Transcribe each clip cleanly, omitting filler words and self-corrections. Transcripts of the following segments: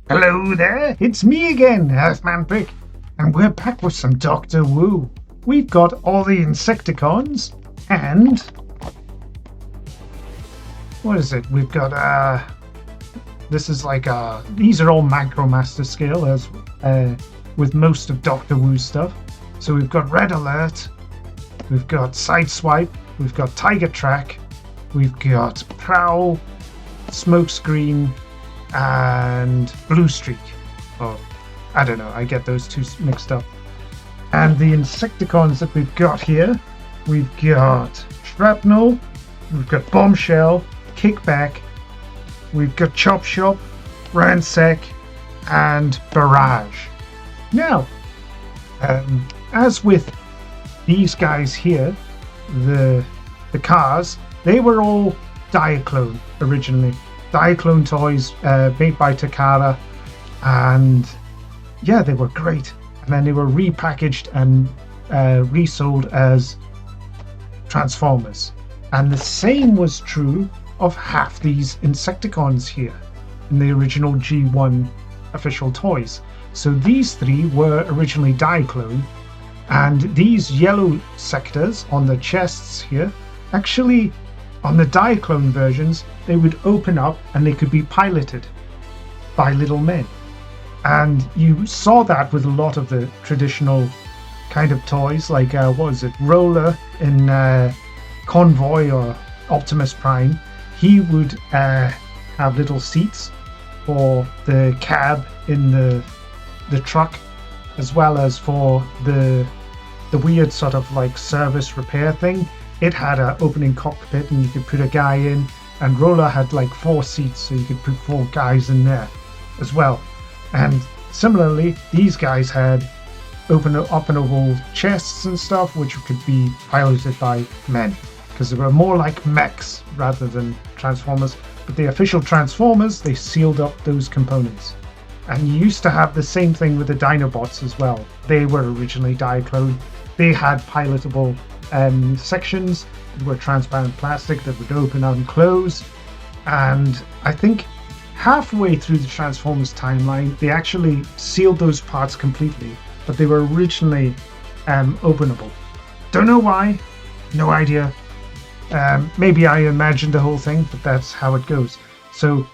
Hello there, it's me again, Earthmanbrick, and we're back with some Doctor Who. We've got all the Insecticons, and what is it? We've got this is like these are all Macromaster scale, as with most of Doctor Who stuff. So we've got Red Alert, we've got Sideswipe, we've got Tiger Track, we've got Prowl, Smokescreen, and Blue Streak. Oh, I don't know, I get those two mixed up. And the Insecticons that we've got here, we've got Shrapnel, we've got Bombshell, Kickback, we've got Chop Shop, Ransack, and Barrage. Now, as with these guys here, the cars, they were all Diaclone originally. Diaclone toys made by Takara, and yeah, they were great. And then they were repackaged and resold as Transformers. And the same was true of half these Insecticons here in the original G1 official toys. So these three were originally Diaclone, and these yellow sectors on the chests here, actually on the Diaclone versions, they would open up and they could be piloted by little men. And you saw that with a lot of the traditional kind of toys, like what was it, Roller in Convoy or Optimus Prime. He would have little seats for the cab in the truck, as well as for the weird sort of like service repair thing. It had an opening cockpit and you could put a guy in, and Roller had like 4 seats, so you could put 4 guys in there as well. And similarly, these guys had openable chests and stuff, which could be piloted by men, because they were more like mechs rather than Transformers. But the official Transformers, they sealed up those components. And you used to have the same thing with the Dinobots as well. They were originally Diaclone. They had pilotable sections that were transparent plastic that would open and close. And I think halfway through the Transformers timeline, they actually sealed those parts completely, but they were originally openable. Don't know why, no idea. Maybe I imagined the whole thing, but that's how it goes. So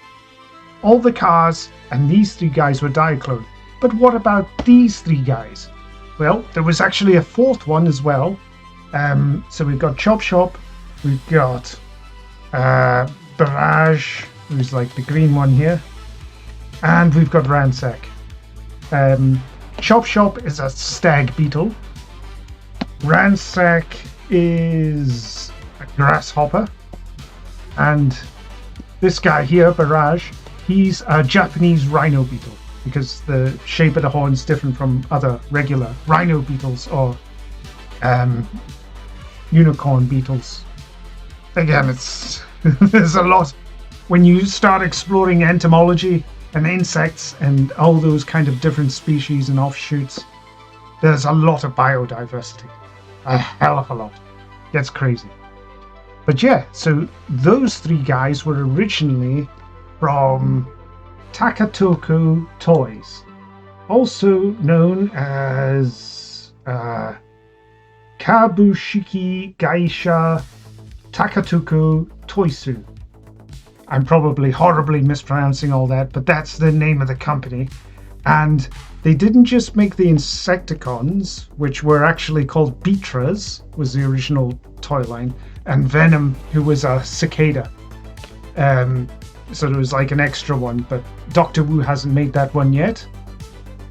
all the cars and these 3 guys were Diaclone. But what about these 3 guys? Well, there was actually a 4th one as well. So we've got Chop Shop, we've got Barrage, who's like the green one here, and we've got Ransack. Chop Shop is a stag beetle. Ransack is a grasshopper. And this guy here, Barrage, he's a Japanese rhino beetle, because the shape of the horn is different from other regular rhino beetles or unicorn beetles. Again, it's there's a lot. When you start exploring entomology and insects and all those kind of different species and offshoots, there's a lot of biodiversity. A hell of a lot. Gets crazy. But yeah, so those 3 guys were originally from Takatoko Toys, also known as Kabushiki Gaisha Takatoko Toysu. I'm probably horribly mispronouncing all that, but that's the name of the company. And they didn't just make the Insecticons, which were actually called Beatras, was the original toy line, and Venom, who was a cicada. So there was like an extra one, but Doctor Wu hasn't made that one yet.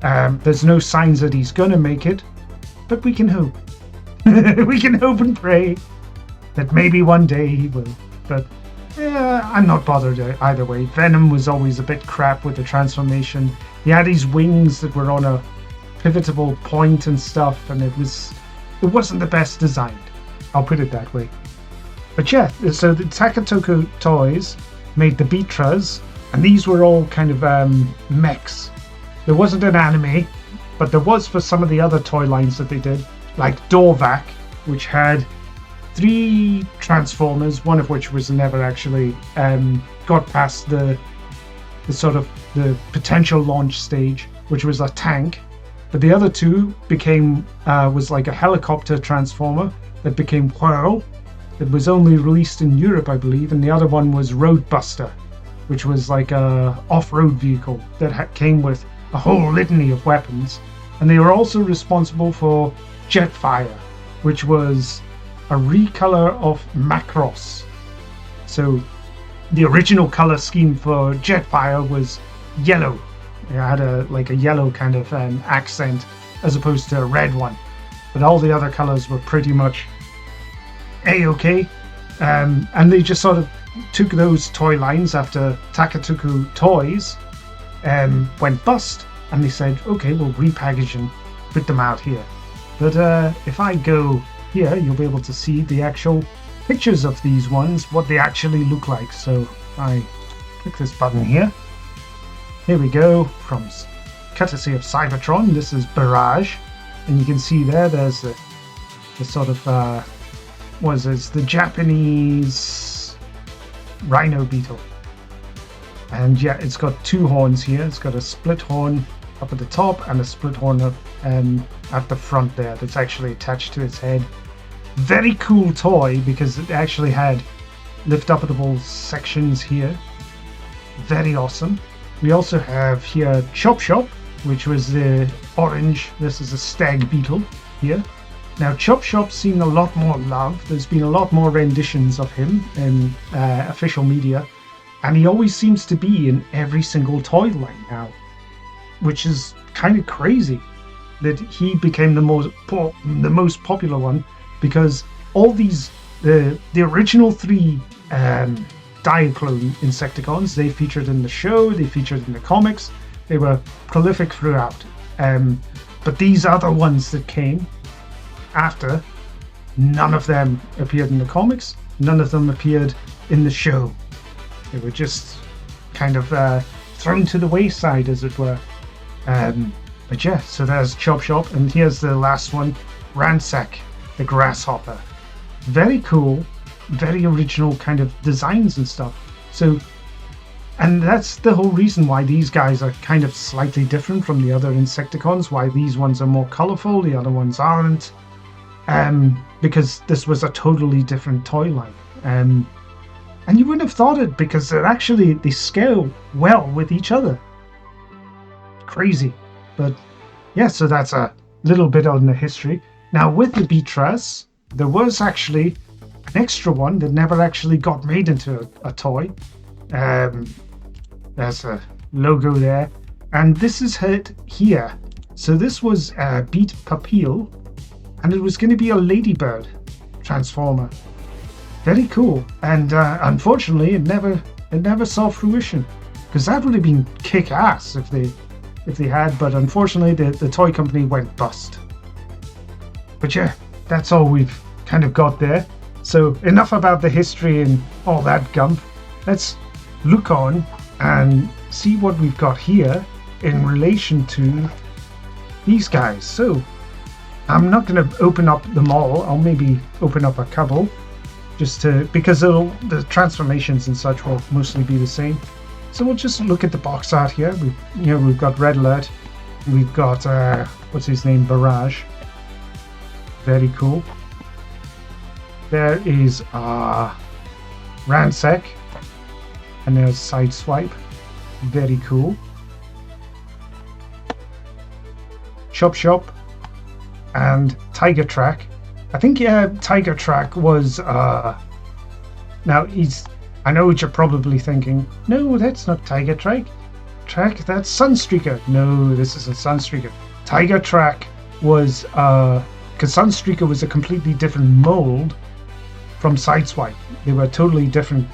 There's no signs that he's gonna make it, but we can hope. We can hope and pray that maybe one day he will. But I'm not bothered either way. Venom was always a bit crap with the transformation. He had these wings that were on a pivotal point and stuff, and it wasn't the best designed. I'll put it that way. But yeah, so the Takatoku Toys made the Beatras, and these were all kind of mechs. There wasn't an anime, but there was for some of the other toy lines that they did, like Dorvac, which had 3 Transformers, one of which was never actually got past the sort of the potential launch stage, which was a tank. But the other 2 became was like a helicopter transformer that became Whirl. It was only released in Europe, I believe, and the other one was Roadbuster, which was like a off-road vehicle that came with a whole litany of weapons. And they were also responsible for Jetfire, which was a recolor of Macross. So the original color scheme for Jetfire was yellow. It had a yellow kind of accent as opposed to a red one. But all the other colors were pretty much A-okay. And they just sort of took those toy lines after Takatoku Toys went bust, and they said, okay, we'll repackage and put them out here. But if I go here, you'll be able to see the actual pictures of these ones, what they actually look like. So I click this button here. Here we go, from courtesy of Cybertron. This is Barrage, and you can see there's the sort of the Japanese rhino beetle. And yeah, it's got 2 horns here. It's got a split horn up at the top and a split horn up at the front there that's actually attached to its head. Very cool toy because it actually had lift-upable sections here. Very awesome. We also have here Chop Chop, which was the orange. This is a stag beetle here. Now Chop Chop's seen a lot more love. There's been a lot more renditions of him in official media, and he always seems to be in every single toy line now, which is kind of crazy that he became the most popular one, because all these the original 3 Diaclone Insecticons, they featured in the show, they featured in the comics, they were prolific throughout. But these other ones that came after, none of them appeared in the comics, none of them appeared in the show. They were just kind of thrown to the wayside, as it were. But yeah, so there's Chop Chop, and here's the last one, Ransack, the grasshopper. Very cool, very original kind of designs and stuff. So, and that's the whole reason why these guys are kind of slightly different from the other Insecticons, why these ones are more colorful, the other ones aren't. Because this was a totally different toy line. And you wouldn't have thought it, because they scale well with each other. Crazy. But yeah, so that's a little bit on the history. Now with the Beatras, there was actually an extra one that never actually got made into a toy. There's a logo there, and this is it here. So this was Beat Papil, and it was going to be a ladybird transformer. Very cool, and unfortunately it never saw fruition, because that would have been kick-ass if they had, but unfortunately the toy company went bust. But yeah, that's all we've kind of got there. So enough about the history and all that gump. Let's look on and see what we've got here in relation to these guys. So I'm not going to open up them all. I'll maybe open up a couple, just because the transformations and such will mostly be the same. So we'll just look at the box art here. We've got Red Alert. We've got what's his name, Barrage. Very cool. There is Ransack, and there's Sideswipe. Very cool. Chop Chop and Tiger Track. I think Tiger Track was now I know what you're probably thinking. No, that's not Tiger Track. That's Sunstreaker. No, this isn't Sunstreaker. Tiger Track was because Sunstreaker was a completely different mold from Sideswipe. They were totally different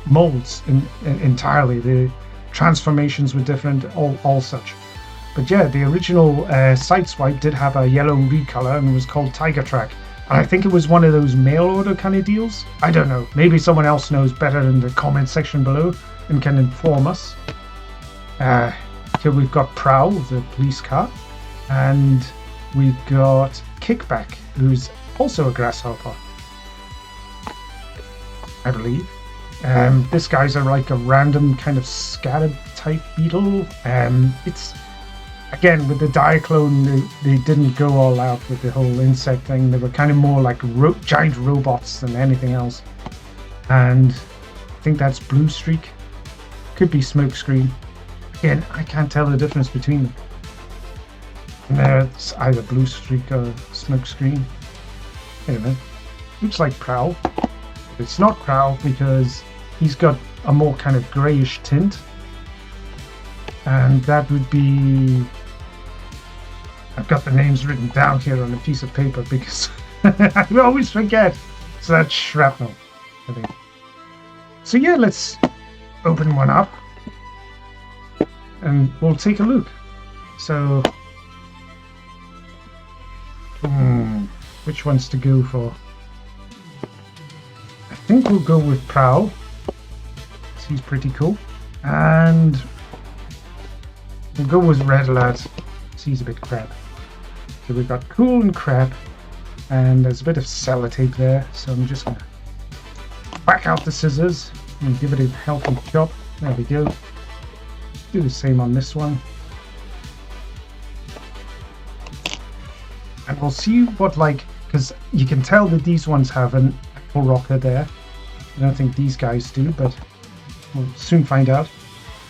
molds entirely. The transformations were different, all such. But yeah, the original Sideswipe did have a yellow recolor and was called Tiger Track. And I think it was one of those mail order kind of deals. I don't know. Maybe someone else knows better in the comment section below and can inform us. Here we've got Prowl, the police car. And we've got Kickback, who's also a grasshopper, I believe. This guy's like a random kind of scarab type beetle. It's again with the Diaclone, they didn't go all out with the whole insect thing. They were kind of more like giant robots than anything else. And I think that's Blue Streak. Could be Smokescreen. Again, I can't tell the difference between them. And it's either Blue Streak or Smokescreen. Wait a minute. Looks like Prowl. It's not Prowl because he's got a more kind of greyish tint. And that would be... I've got the names written down here on a piece of paper because I always forget. So that's Shrapnel, I think. So yeah, let's open one up and we'll take a look. So, which ones to go for? I think we'll go with Prowl. He's pretty cool. And we'll go with Red Alert. He's a bit crap. So we've got Cool and Crap. And there's a bit of sellotape there. So I'm just going to whack out the scissors and give it a healthy chop. There we go. Do the same on this one. And we'll see what, like, because you can tell that these ones have an ankle rocker there. I don't think these guys do, but we'll soon find out.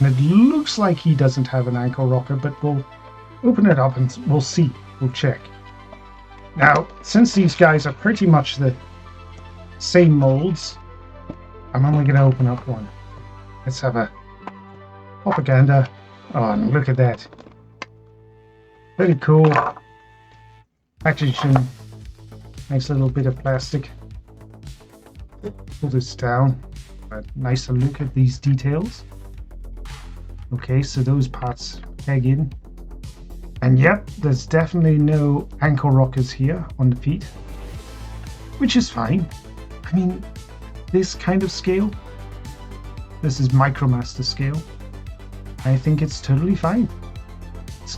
And it looks like he doesn't have an ankle rocker, but we'll open it up and we'll see. We'll check. Now, since these guys are pretty much the same molds, I'm only going to open up one. Let's have a propaganda. Oh, and look at that. Very cool. Packaging. Nice little bit of plastic. Pull this down. A nicer look at these details. Okay, so those parts peg in. And yep, there's definitely no ankle rockers here on the feet, which is fine. I mean, this kind of scale, this is Micromaster scale, I think it's totally fine.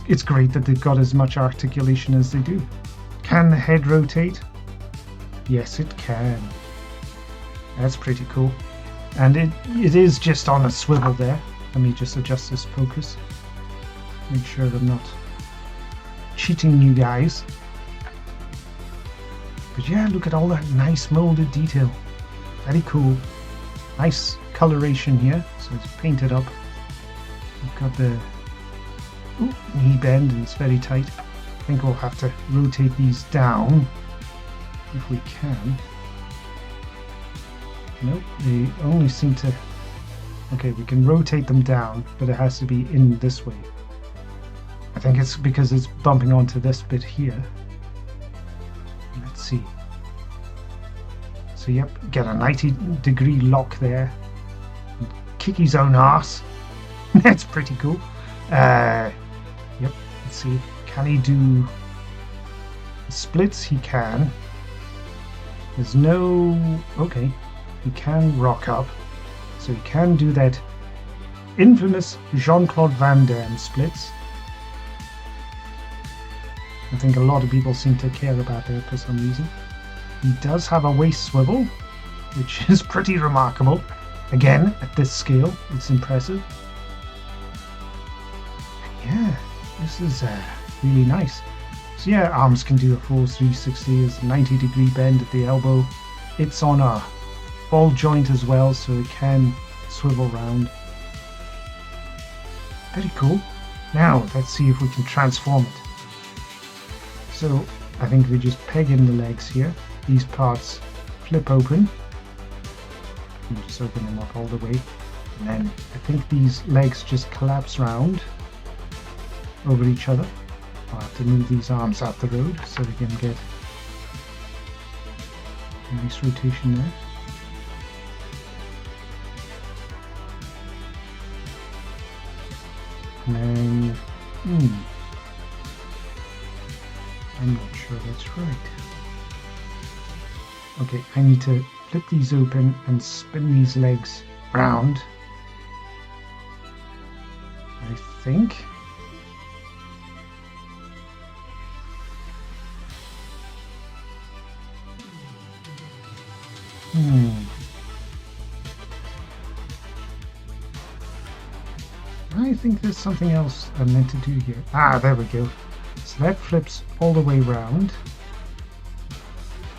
It's great that they've got as much articulation as they do. Can the head rotate? Yes, it can. That's pretty cool. And it is just on a swivel there. Let me just adjust this focus. Make sure I'm not cheating you guys. But yeah, look at all that nice molded detail. Very cool. Nice coloration here. So it's painted up. We've got the knee bend and it's very tight. I think we'll have to rotate these down if we can. Nope, they only seem to... Okay, we can rotate them down, but it has to be in this way. I think it's because it's bumping onto this bit here. Let's see. So yep, get a 90-degree lock there. Kick his own arse. That's pretty cool. Yep, let's see. Can he do splits? He can. There's no... Okay, he can rock up. So he can do that infamous Jean-Claude Van Damme splits. I think a lot of people seem to care about that for some reason. He does have a waist swivel, which is pretty remarkable. Again, at this scale, it's impressive. Yeah, this is really nice. So yeah, arms can do a full 360, it's a 90-degree bend at the elbow. It's on a ball joint as well, so it can swivel round. Very cool. Now, let's see if we can transform it. So, I think we just peg in the legs here. These parts flip open. And just open them up all the way. And then I think these legs just collapse round over each other. I'll have to move these arms out the road so we can get a nice rotation there. And then, I'm not sure that's right. Okay, I need to flip these open and spin these legs round. I think. I think there's something else I'm meant to do here. Ah, there we go. So that flips all the way round.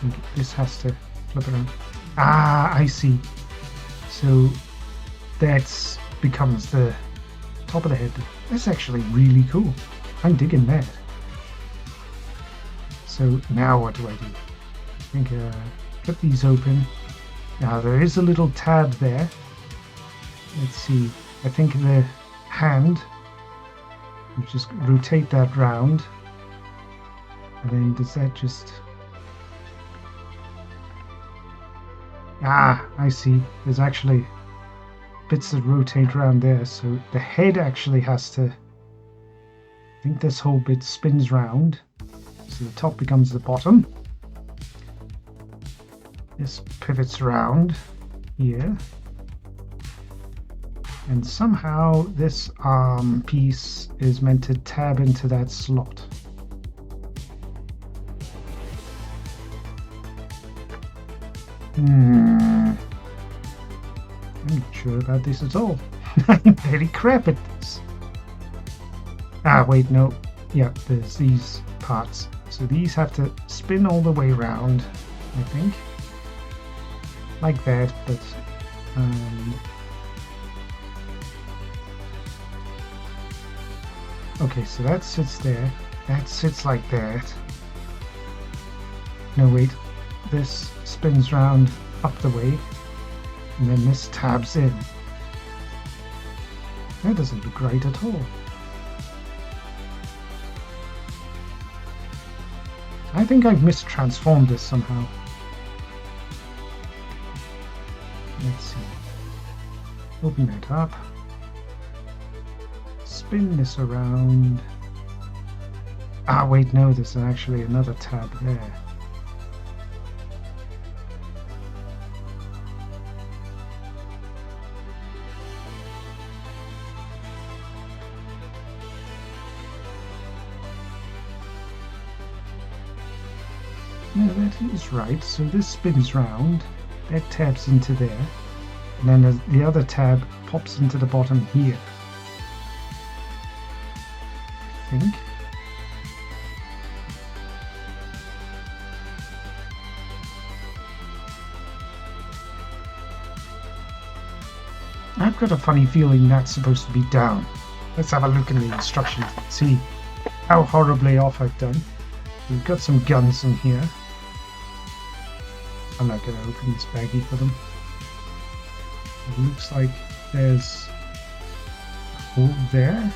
And this has to flip around. Ah, I see. So that becomes the top of the head. That's actually really cool. I'm digging that. So now what do I do? I think flip these open. Now there is a little tab there. Let's see. I think the hand, you just rotate that round, and then does that just... Ah, I see. There's actually bits that rotate around there, so the head actually has to... I think this whole bit spins round, so the top becomes the bottom. This pivots around here. And somehow this arm piece is meant to tab into that slot. I'm not sure about this at all. I'm very crap at this. Ah, wait, no. Yeah, there's these parts. So these have to spin all the way around, I think. Like that, but... okay, so that sits there. That sits like that. No, wait. This spins round up the way. And then this tabs in. That doesn't look right at all. I think I've mistransformed this somehow. Let's see. Open that up. Spin this around. Ah, wait, no, there's actually another tab there. Yeah, that is right. So this spins round, that tabs into there, and then the other tab pops into the bottom here. I think. I've got a funny feeling that's supposed to be down. Let's have a look in the instructions and see how horribly off I've done. We've got some guns in here. I'm not going to open this baggie for them. It looks like there's a hole there.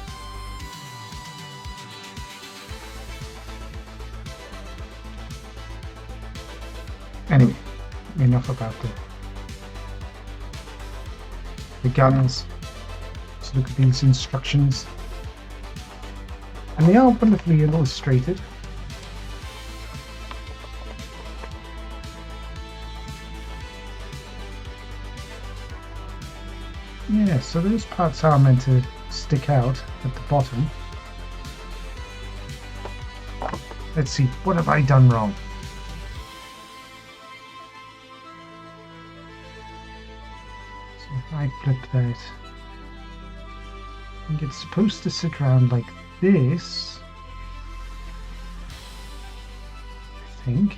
Anyway, enough about the guns. Let's look at these instructions. And they are wonderfully illustrated. Yeah, so those parts are meant to stick out at the bottom. Let's see, what have I done wrong? So if I flip that, I think it's supposed to sit around like this. I think.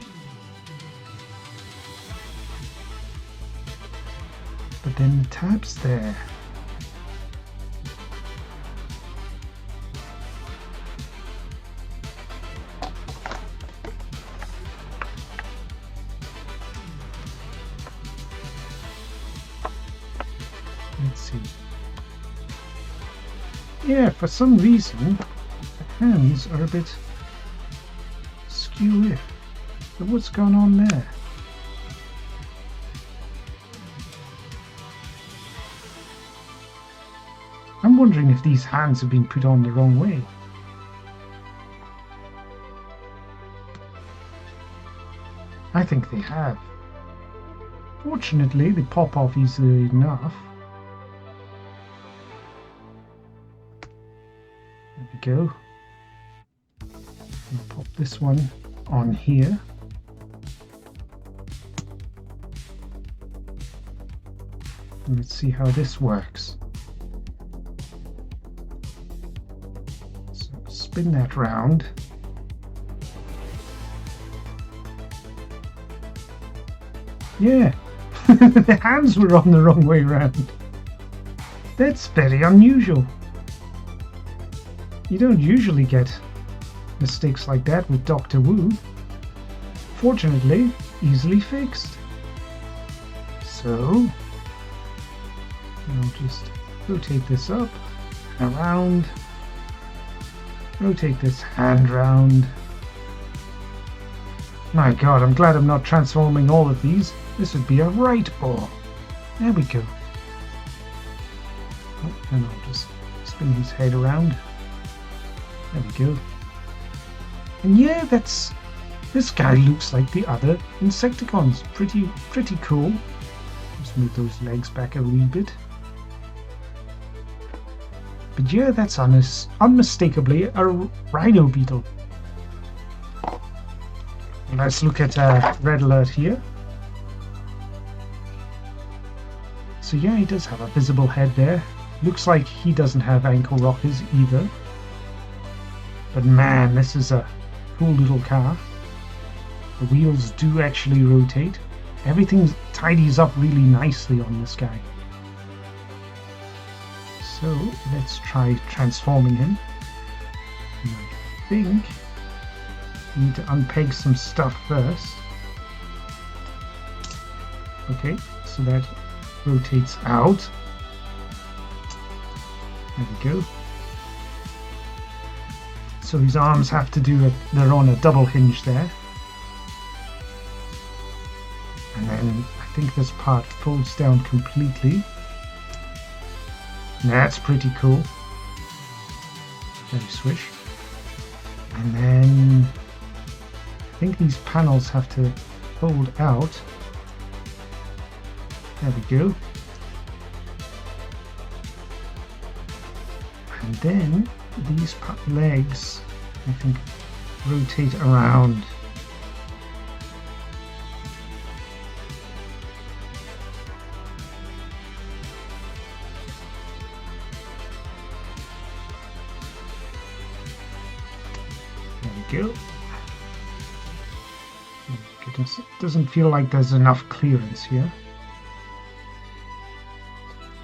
But then the tab's there. Yeah, for some reason, the hands are a bit skew-iff. But what's going on there? I'm wondering if these hands have been put on the wrong way. I think they have. Fortunately, they pop off easily enough. There we go. I'll pop this one on here. And let's see how this works. So spin that round. Yeah, the hands were on the wrong way round. That's very unusual. You don't usually get mistakes like that with Doctor Who. Fortunately, easily fixed. So, I'll just rotate this up, around, rotate this hand round. My god, I'm glad I'm not transforming all of these. This would be a right bore. There we go. Oh, and I'll just spin his head around. There we go. And yeah, this guy looks like the other Insecticons. Pretty cool. Just move those legs back a wee bit. But yeah, that's unmistakably a rhino beetle. Let's look at Red Alert here. So yeah, he does have a visible head there. Looks like he doesn't have ankle rockers either. But man, this is a cool little car. The wheels do actually rotate. Everything tidies up really nicely on this guy. So let's try transforming him. And I think we need to unpeg some stuff first. Okay, so that rotates out. There we go. So his arms have to do they're on a double hinge there. And then I think this part folds down completely. That's pretty cool. Very swish. And then I think these panels have to fold out. There we go. And then these legs, I think, rotate around. There we go. Goodness, it doesn't feel like there's enough clearance here.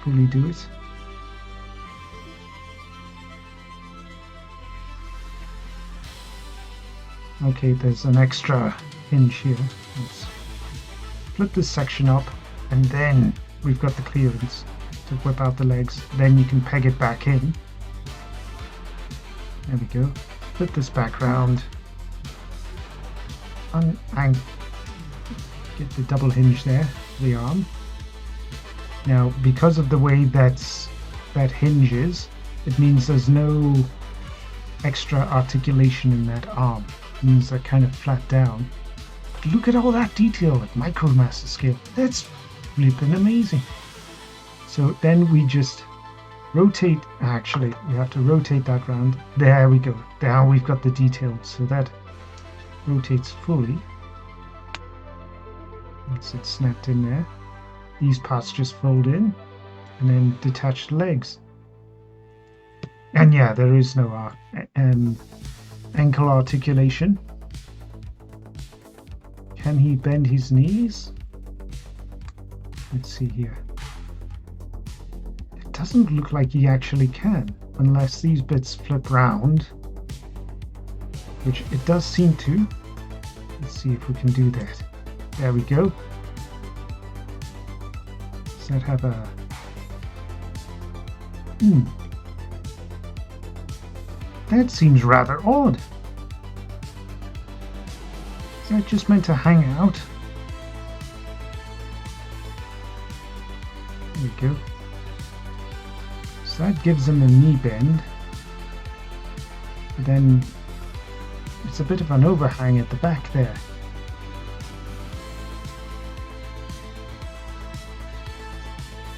Fully do it. Okay, there's an extra hinge here. Let's flip this section up, and then we've got the clearance to whip out the legs. Then you can peg it back in. There we go. Flip this back round. And get the double hinge there, the arm. Now, because of the way that hinges, it means there's no extra articulation in that arm. It means they're kind of flat down. But look at all that detail at Micromaster scale. That's flipping amazing. So then we just rotate. Actually, we have to rotate that round. There we go. Now we've got the detail. So that rotates fully. Once it's snapped in there. These parts just fold in and then detach the legs. And yeah, there is no ankle articulation. Can he bend his knees? Let's see here. It doesn't look like he actually can, unless these bits flip round, which it does seem to. Let's see if we can do that. There we go. Does that have a... That seems rather odd. Is that just meant to hang out? There we go. So that gives them a knee bend. But then it's a bit of an overhang at the back there.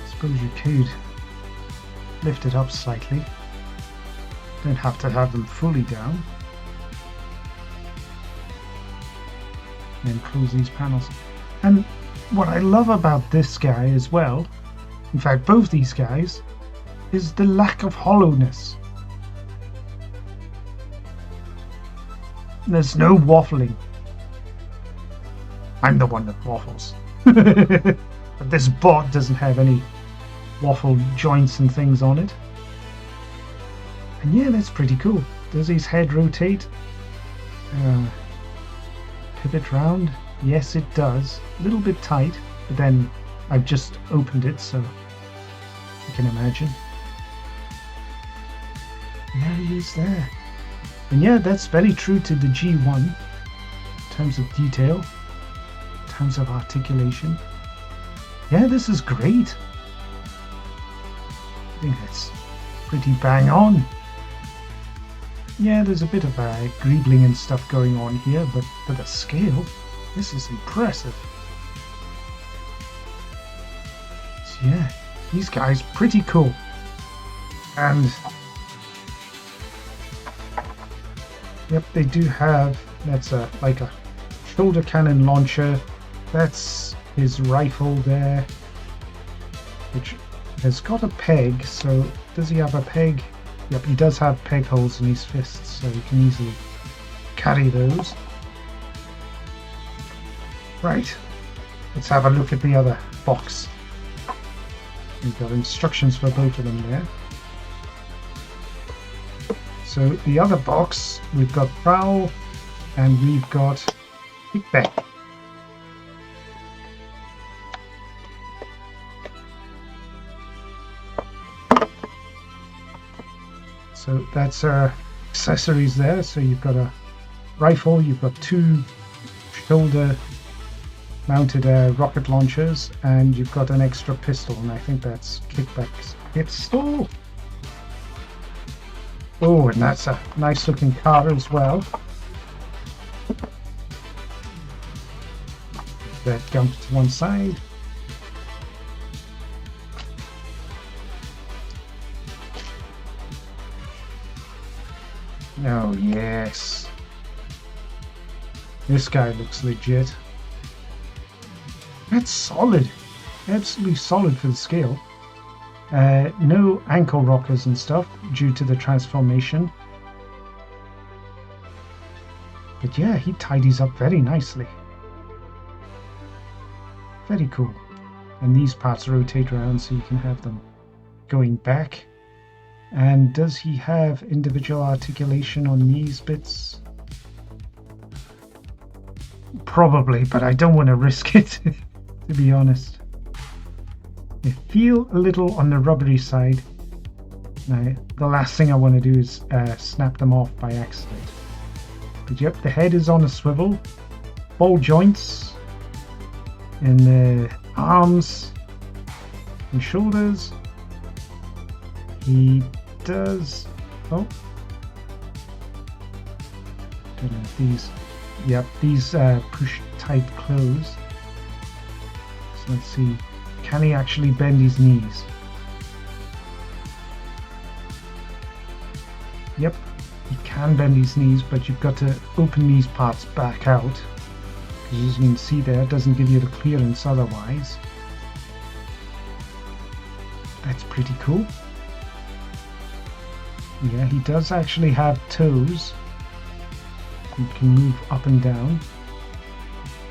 I suppose you could lift it up slightly. Don't have to have them fully down. And then close these panels. And what I love about this guy as well, in fact both these guys, is the lack of hollowness. There's no waffling. I'm the one that waffles. But this bot doesn't have any waffle joints and things on it. And yeah, that's pretty cool. Does his head rotate? Pivot round? Yes, it does. A little bit tight, but then I've just opened it, so you can imagine. And there he is there. And yeah, that's very true to the G1 in terms of detail, in terms of articulation. Yeah, this is great. I think that's pretty bang on. Yeah, there's a bit of greebling and stuff going on here, but for the scale, this is impressive. So yeah, these guys pretty cool. And yep, they do have, that's like a shoulder cannon launcher. That's his rifle there, which has got a peg. So does he have a peg? Yep, he does have peg holes in his fists, so he can easily carry those. Right, let's have a look at the other box. We've got instructions for both of them there. So the other box, we've got prowl and we've got kickback. So that's our accessories there. So you've got a rifle, you've got two shoulder mounted rocket launchers, and you've got an extra pistol, and I think that's kickback's pistol. Oh, and that's a nice looking car as well. That jumps to one side. Oh yes, this guy looks legit. That's solid, absolutely solid for the scale. No ankle rockers and stuff due to the transformation. But yeah, he tidies up very nicely. Very cool. And these parts rotate around so you can have them going back. And does he have individual articulation on these bits? Probably, but I don't want to risk it, to be honest. They feel a little on the rubbery side. Now, the last thing I want to do is snap them off by accident. But yep, the head is on a swivel. Ball joints in the arms and shoulders. He does. Oh, don't know if these. Yep, these push tight close. So let's see. Can he actually bend his knees? Yep, he can bend his knees, but you've got to open these parts back out. Because as you can see there, it doesn't give you the clearance otherwise. That's pretty cool. Yeah, he does actually have toes. You can move up and down.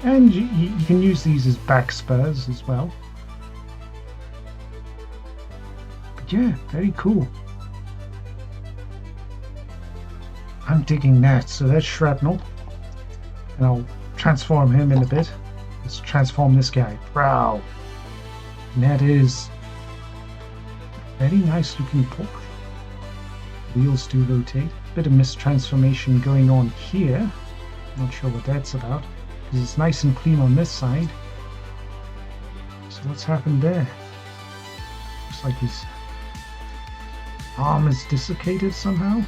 And you can use these as back spurs as well. But yeah, very cool. I'm digging that. So that's Shrapnel. And I'll transform him in a bit. Let's transform this guy. Wow. And that is a very nice looking pork. Wheels do rotate. bit of mistransformation going on here. Not sure what that's about, because it's nice and clean on this side. So what's happened there? Looks like his arm is desiccated somehow.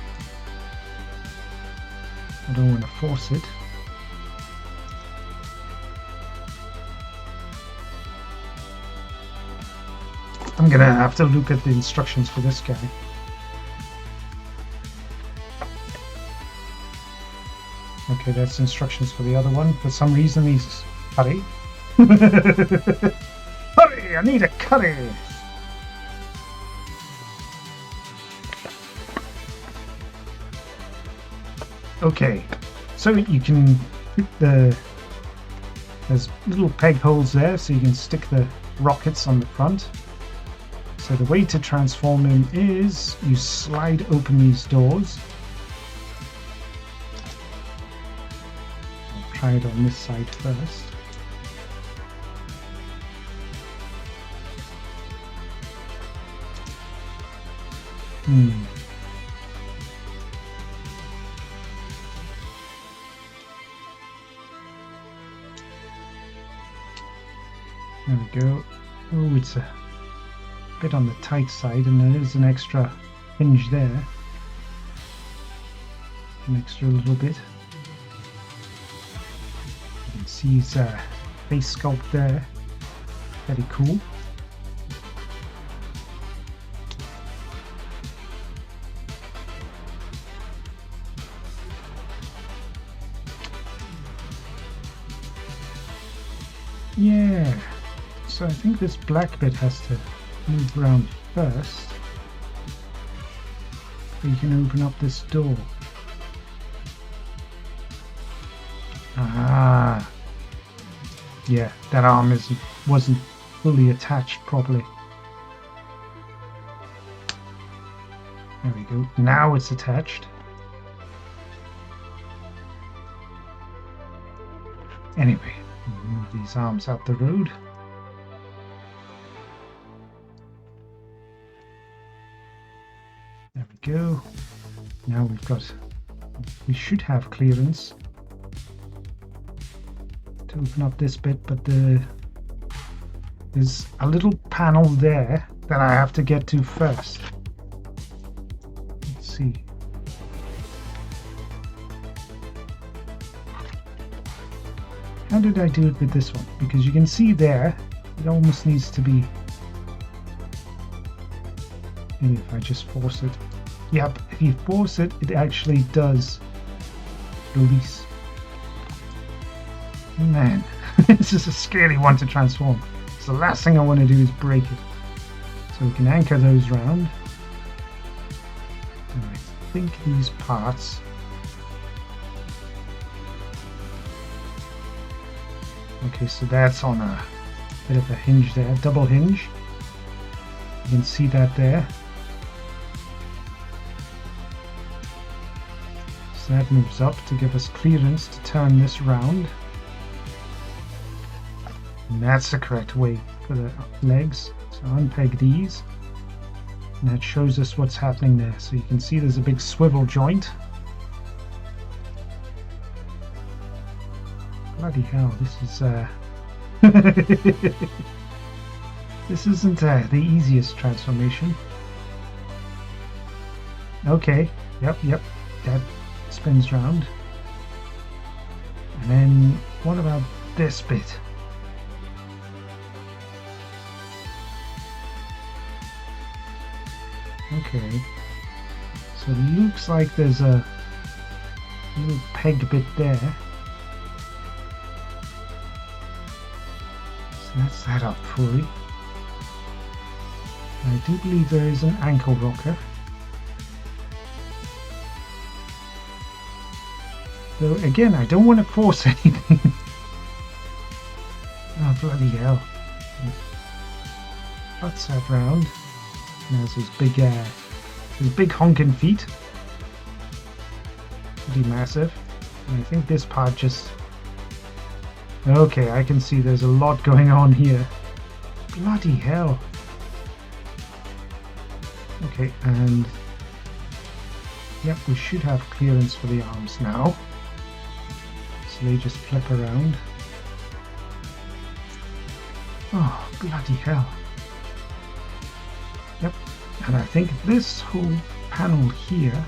I don't want to force it. I'm gonna have to look at the instructions for this guy. Okay, that's instructions for the other one. For some reason he's... Hurry! Hurry! I need a curry! Okay, so you can put there's little peg holes there, so you can stick the rockets on the front. So the way to transform them is you slide open these doors. I'll try it on this side first. There we go. Oh, it's a bit on the tight side, and there is an extra hinge there. An extra little bit. You can see his face sculpt there. Very cool. Yeah. So I think this black bit has to move around first. So you can open up this door. Ah. Yeah, that arm wasn't fully attached properly. There we go. Now it's attached. Anyway, move these arms out the road. There we go. Now we should have clearance to open up this bit, but there's a little panel there that I have to get to first. Let's see. How did I do it with this one? Because you can see there, it almost needs to be... Maybe if I just force it. Yep, if you force it, it actually does release. Man, this is a scary one to transform. So the last thing I want to do is break it. So we can anchor those round. And I think these parts... Okay, so that's on a bit of a hinge there, double hinge. You can see that there. So that moves up to give us clearance to turn this round. And that's the correct way for the legs. So unpeg these. And that shows us what's happening there. So you can see there's a big swivel joint. Bloody hell, this is this isn't the easiest transformation. Okay, yep, that spins round. And then what about this bit? Okay, so it looks like there's a little peg bit there. That's that up fully. I do believe there is an ankle rocker. Though again, I don't want to force anything. Oh bloody hell. Cuts that round. There's his big honking feet. Pretty massive. And I think this part just... Okay, I can see there's a lot going on here. Bloody hell. Okay, and Yep, we should have clearance for the arms now. So they just flip around. Oh, bloody hell. Yep, and I think this whole panel here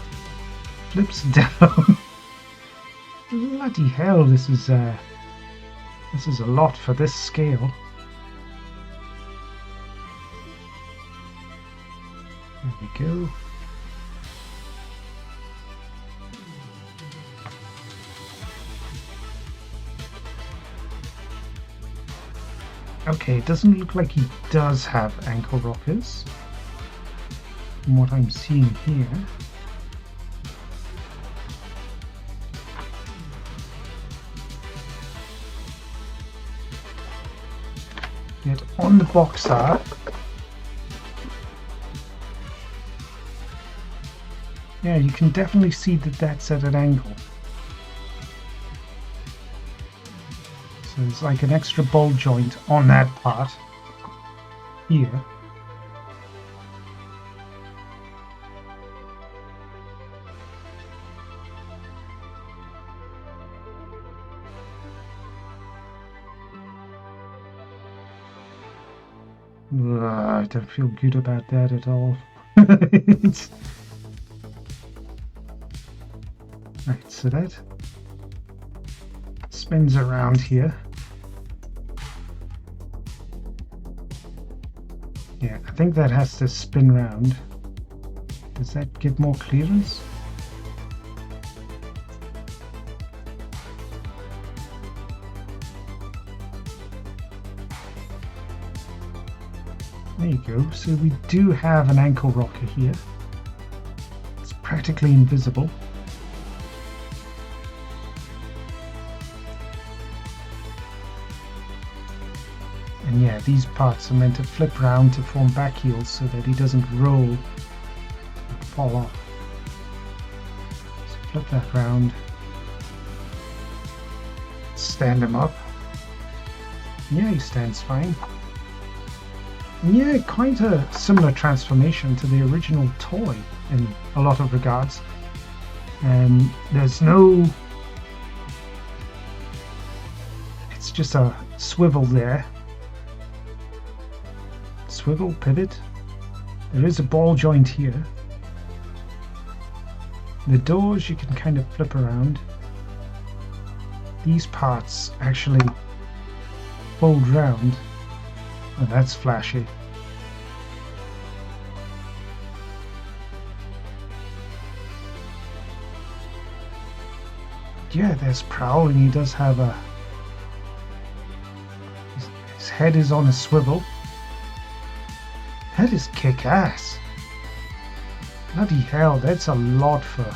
flips down. Bloody hell, this is a lot for this scale. There we go. Okay, it doesn't look like he does have ankle rockers from what I'm seeing here. Yet on the box art, yeah, you can definitely see that that's at an angle. So there's like an extra ball joint on that part here. I don't feel good about that at all. Right, so that spins around here. Yeah, I think that has to spin round. Does that give more clearance? There you go. So we do have an ankle rocker here. It's practically invisible. And yeah, these parts are meant to flip round to form back heels so that he doesn't roll and fall off. So flip that round. Stand him up. Yeah, he stands fine. And yeah, quite a similar transformation to the original toy in a lot of regards. And there's no... It's just a swivel there. Swivel, pivot. There is a ball joint here. The doors you can kind of flip around. These parts actually fold round. Oh, that's flashy. Yeah, there's Prowl, and he does have a... His head is on a swivel. That is kick-ass. Bloody hell, that's a lot for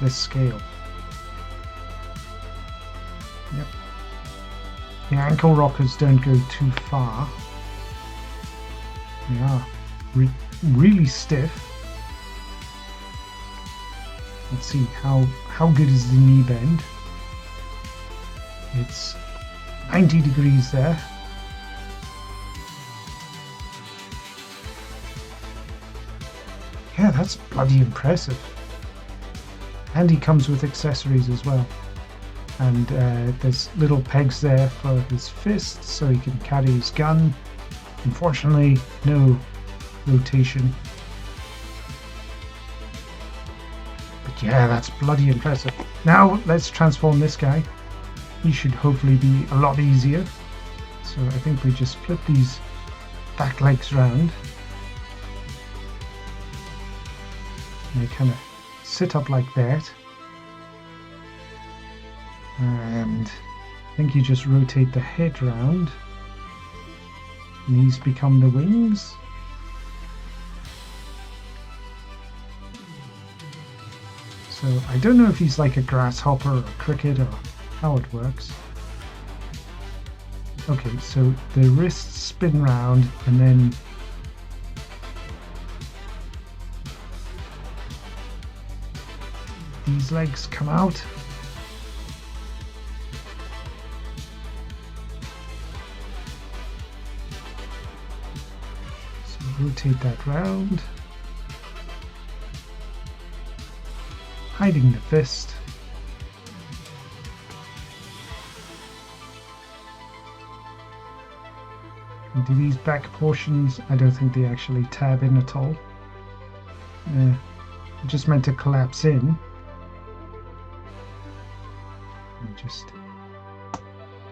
this scale. Yep. The ankle rockers don't go too far. They are really stiff. Let's see, how good is the knee bend? It's 90 degrees there. Yeah, that's bloody impressive. And he comes with accessories as well. And there's little pegs there for his fists so he can carry his gun. Unfortunately, no rotation. But yeah, that's bloody impressive. Now let's transform this guy. He should hopefully be a lot easier. So I think we just flip these back legs round. And they kind of sit up like that. And I think you just rotate the head round. And these become the wings. So I don't know if he's like a grasshopper or a cricket or how it works. Okay, so the wrists spin round and then these legs come out. So rotate that round. hiding the fist. And do these back portions, I don't think they actually tab in at all. Just meant to collapse in. And just,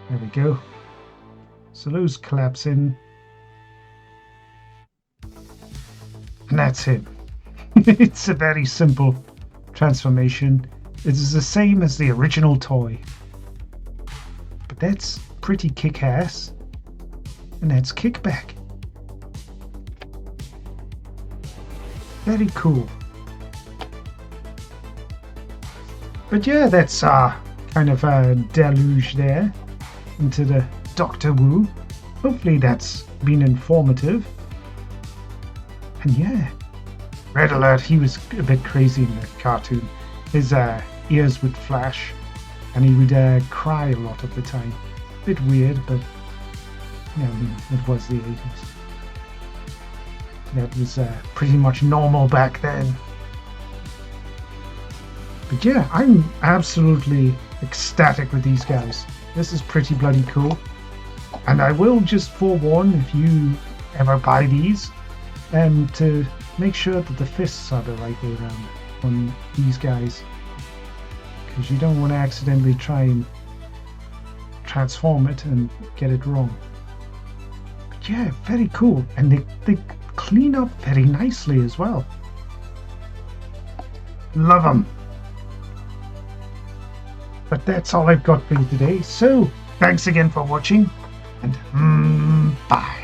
there we go. So those collapse in. And that's it. It's a very simple transformation. It is the same as the original toy. But that's pretty kick-ass. And that's kickback. Very cool. But yeah, that's kind of a deluge there into the Doctor Who. Hopefully that's been informative. And yeah, Red Alert, he was a bit crazy in the cartoon. His ears would flash and he would cry a lot of the time. Bit weird, but yeah, I mean, it was the 80s. That was pretty much normal back then. But yeah, I'm absolutely ecstatic with these guys. This is pretty bloody cool. And I will just forewarn, if you ever buy these, to make sure that the fists are the right way around on these guys. Because you don't want to accidentally try and transform it and get it wrong. But yeah, very cool. And they clean up very nicely as well. Love them. But that's all I've got for you today. So, thanks again for watching, and bye.